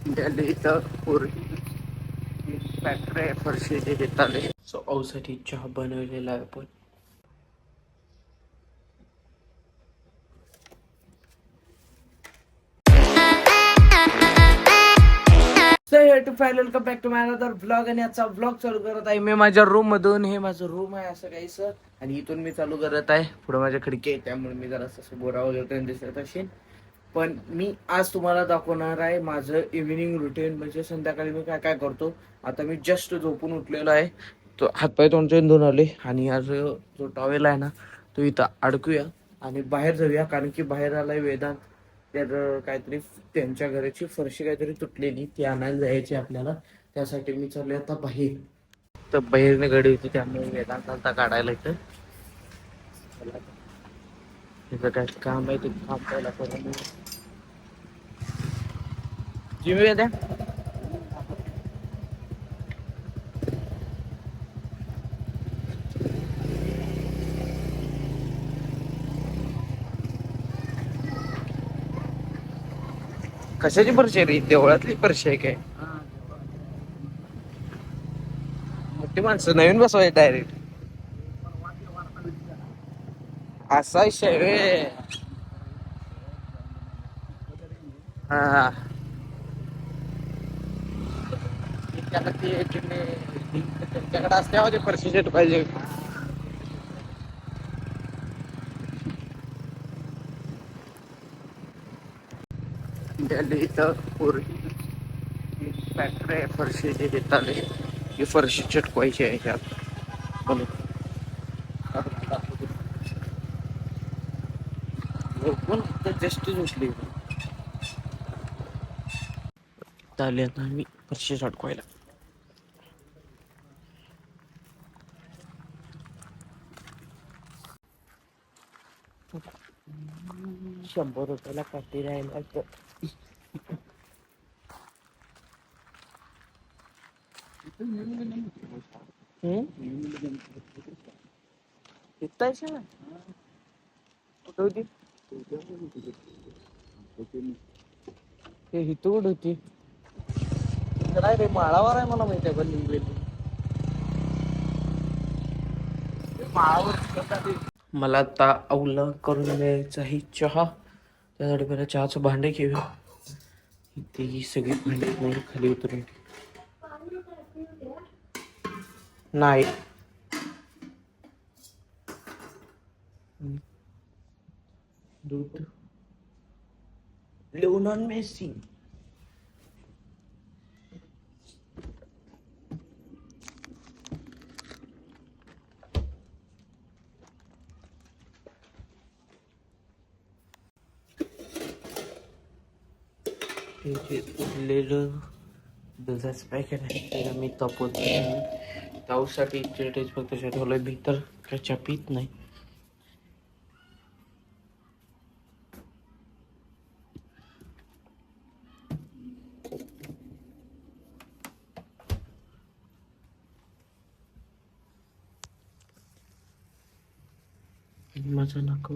दिल्ली इथं पूर्वी फॅक्टरी आहे फरशीची घेताले. सो औषधी चहा बनवलेला आहे आपण. Welcome back to my another vlog. आणि आजचा व्लॉग चालू करत आहे मी माझ्या रूम मधून. हे माझं रूम आहे असं काहीच. आणि इथून मी चालू करत आहे. पुढे माझ्या खिडकी आहे त्यामुळे मी जरा असं गोरा वगैरे दिसत असेल. पण मी आज तुम्हाला दाखवणार आहे माझं इव्हिनिंग रुटीन. म्हणजे संध्याकाळी मी काय काय करतो. आता मी जस्ट झोपून उठलेलो आहे. तो हातपाय तोंड धुवून आले. आणि आज जो टॉवेल आहे ना तो इथं अडकूया आणि बाहेर जाऊया. कारण की बाहेर आलाय वेदांत. तर काहीतरी त्यांच्या घराची फरशी काहीतरी तुटलेली ती आणायला जायची आपल्याला. त्यासाठी मी चाललोय आता बाहेर. तर बाहेरने गाडी होती त्यामुळे वेदांत आता काढायला इथं. त्याचं काय काम आहे ते काम पहिला करून जिम्मे द्या. कशाची फरशी आहे रे? देवळातली फरशी आहे काय? मोठी माणसं नवीन बसवाय डायरेक्ट असा विषय व्हय. हा त्याला त्यांच्याकडे असल्यावर फरशी सेट पाहिजे. दिल्ली इथं पूर्वी फॅक्टरी आहे फरशीची घेताले. ही फरशी चटकवायची आहे ह्यात म्हणून. जस्ट उठली आली आता मी फरशी चटकवायला. ₹100 काठी राहिला तर इथं ना कुठं होती ते इथं कुठं होती. काय रे माळावर आहे मला माहिती आहे पण लिंबलेली माळावर. मला आता अवला करून द्यायचा आहे चहा. त्यासाठी पहिला चहाचं भांडे घेऊया. इथे ही सगळी भांडी नाही खाली उतरून नाही. दूध लिओनल मेसी. हे जे उरलेलं दुधाचं पॅकेट आहे त्याला मी तापवत त्यासाठी चिरटेज फक्त ठेवलं. भीतर त्याच्या पीत नाही. माझा नको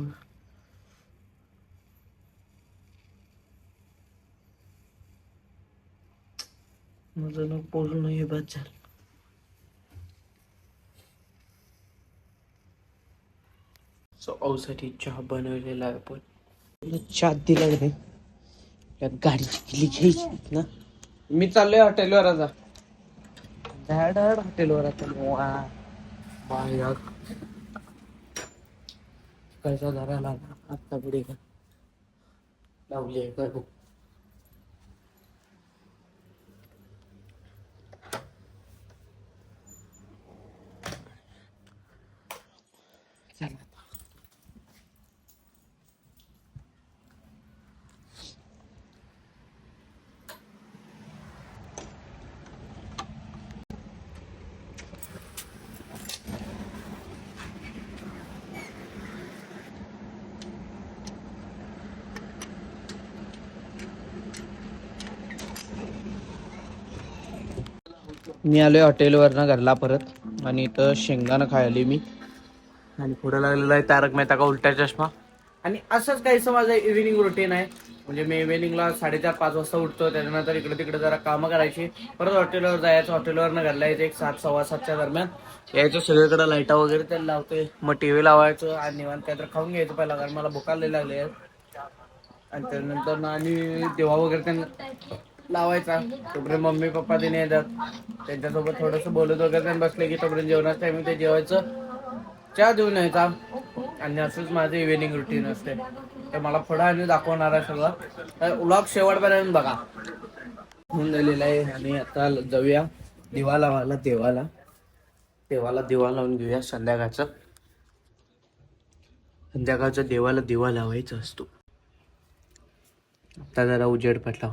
माझं नाक पूर्ण हे बाद झालं. सो औषधी चहा बनवलेला आहे आपण. चहा दिला नाही त्यात गाडीची किल्ली घ्यायची ना. मी चाललोय हॉटेलवर आता. धड हॉटेलवर आता बाहेर कैसा धरायला आत्ता पुढे का लावली आहे का. चला मी आलोय हॉटेलवरनं घरला परत. आणि इथं शेंगदाणा खायली मी. आणि पुढे लागलेला आहे तारक मेहता का उलटा चष्मा. आणि असंच काहीसं माझं इव्हिनिंग रुटीन आहे. म्हणजे मी इव्हिनिंगला 4:30-5 वाजता उठतो. त्याच्यानंतर इकडे तिकडे जरा कामं करायची, परत हॉटेलवर जायचं, हॉटेलवरनं घरला यायचं 7 7:15 दरम्यान यायचं, सगळीकडे लाईटा वगैरे त्याला लावते, मग टीव्ही लावायचं आणि निवांत काहीतरी खाऊन घ्यायचं पहिला, कारण मला भूक लागले. आणि त्यानंतर आणि देवा वगैरे त्यांना लावायचा. तोपर्यंत मम्मी पप्पा तिने येतात, त्यांच्यासोबत थोडंसं बोलत वगैरे बसले की तोपर्यंत जेवणाचं टायमिंग ते जेवायचं, चहा देऊन यायचा. आणि असंच माझं इव्हिनिंग रुटीन असते. तर मला पुढं आणि दाखवणार आहे सगळं, तर व्लॉग शेवटपर्यंत बघा. होऊन झालेला आहे आणि आता जाऊया दिवा लावायला. देवाला दिवा लावून घेऊया. संध्याकाळचा देवाला दिवा लावायचा असतो. आता जरा उजेड पडला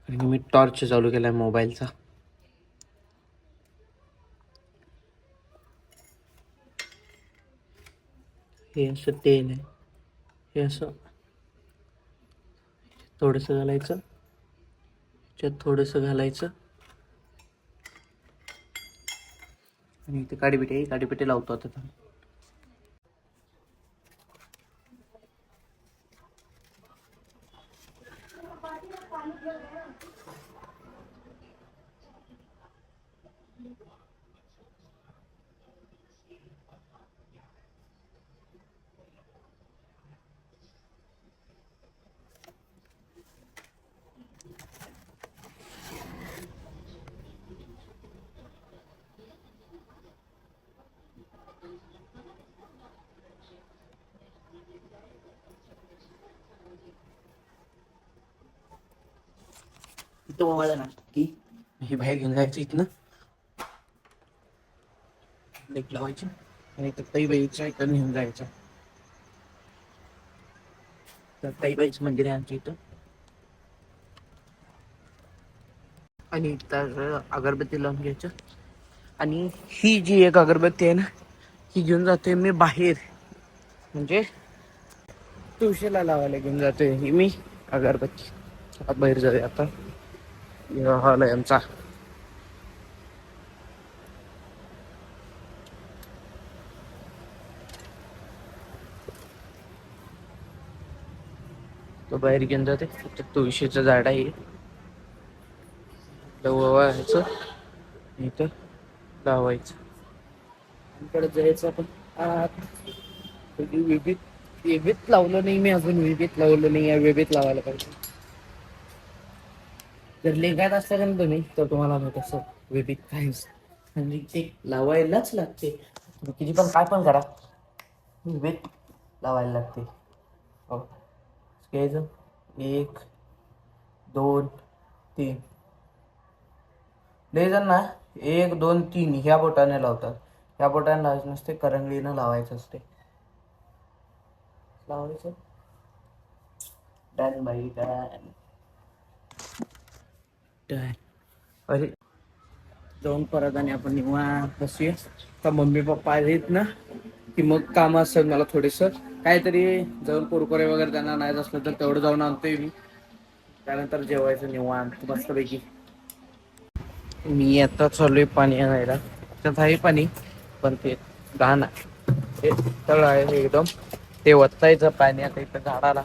आणि मी टॉर्च चालू केलाय मोबाईलचा. हे असं तेल आहे, हे असं थोडंसं घालायचं, ह्याच्यात थोडंसं घालायचं आणि इथे काडीपिटी लावतो आता. इथं मोबाईल ना की ही बाहेर घेऊन जायचं, इथनं लेट लावायची आणि तईबाईच्या इथं घेऊन जायचं. तर तईबाईचं मंदिर आहे आमच्या इथं. आणि तर अगरबत्ती लावून घ्यायचं. आणि ही जी एक अगरबत्ती आहे ना, ही घेऊन जातोय मी बाहेर, म्हणजे तुळशीला लावायला घेऊन जातोय ही मी अगरबत्ती. बाहेर जाऊया आता. हॉल आहे आमचा. तो बाहेर घेऊन जाते. तुळशीचं झाड आहे, लावायचं, इथं लावायचं. इकडे जायचं आपण. वेबीत लावलं नाही मी अजून, वेबीत लावलं नाही आहे, वेबीत लावायला पाहिजे. जर लिंगायत असतं का तुम्ही तर तुम्हाला माहित असं वेबीत काहीच म्हणजे ते लावायलाच लागते. किती पण काय पण करा, वेबीत लावायला लागते. हो घ्यायचं, 1 2 3. लय जण ना 1 2 3 ह्या बोटाने लावतात. ह्या बोटाने लावायचं नसते, करंगळीनं लावायचं असते. लावायचं. डन बाई डन. अरे जाऊन परत आणि आपण निवांत बसूया. तर मम्मी पप्पा आहेत ना की मग काम असतं मला थोडेसं काहीतरी, जाऊन कुरकुरे वगैरे त्यांना नाही असलं तर तेवढं जाऊन आणतोय मी. त्यानंतर जेवायचं निवांत मस्तपैकी. मी आता चालूय पाणी आणायला. त्यात आहे पाणी पण ते घाण आहे, ते तळ आहे एकदम, ते वतायचं पाणी आता इथं झाडाला.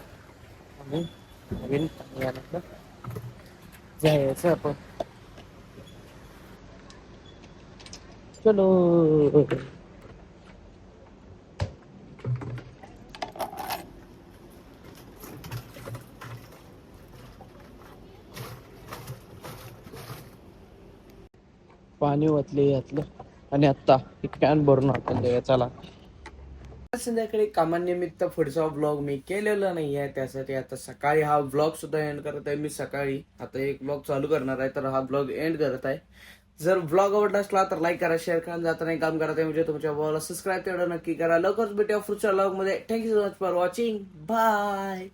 आणि नवीन पाणी आणायचं जायचं आपण. चलो. पाणी ओतले यातलं आणि आता एक कॅन भरून आपण जाऊया. चला. संध्याकाळी कामानिमित्त पुढचा ब्लॉग मी केलेला नाही आहे, त्यासाठी आता सकाळी हा ब्लॉग सुद्धा एंड करत आहे मी. सकाळी आता एक ब्लॉग चालू करणार आहे, तर हा ब्लॉग एंड करत आहे. जर ब्लॉग आवडला असला तर लाईक करा, शेअर करा, जाता नाही काम करत आहे म्हणजे तुमच्या भावाला सबस्क्राईब तेवढं नक्की करा. लवकरच भेटूया पुढच्या ब्लॉग मध्ये. Thank you so much for watching. Bye.